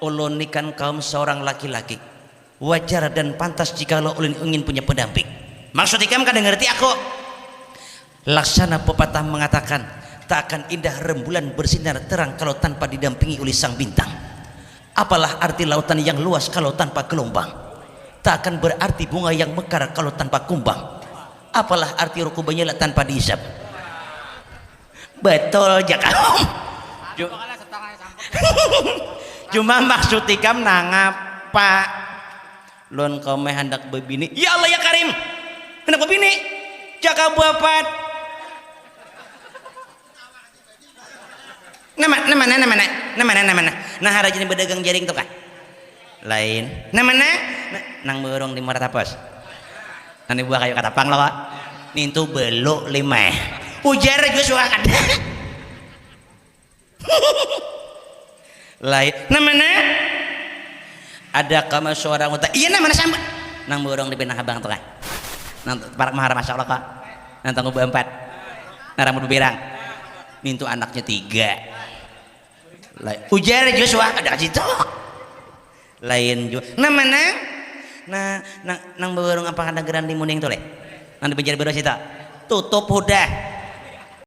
ulun kan kaum seorang laki-laki, wajar dan pantas jika ulun ingin punya pendamping. Maksud ikam kadang ngerti aku. Laksana pepatah mengatakan, tak akan indah rembulan bersinar terang kalau tanpa didampingi oleh sang bintang. Apalah arti lautan yang luas kalau tanpa gelombang? Tak akan berarti bunga yang mekar kalau tanpa kumbang. Apalah arti ruku menyala tanpa dihisap? Betul aja kamu. Cuma maksud ikam nangapa lon kome hendak bebini. Ya Allah ya Karim, hendak bebini jaka bapat nama nah harajin berdagang jaring tuh kan lain namanya nang borong di Martapos nanti buah kayu katapang loh nintu beluk 5 ujar juga suka ada lain namanya ada kamu seorang utak iya namanya sambut nang borong di pinang abang tuh kan nang para mahar masya Allah kak nang tangguh 4 nang rambut berang nintu anaknya 3 lain ujar Joshua ada situ lain juga namanya nang borong apa ada geran di muning tuh le nang di penjara baru situ tutup udah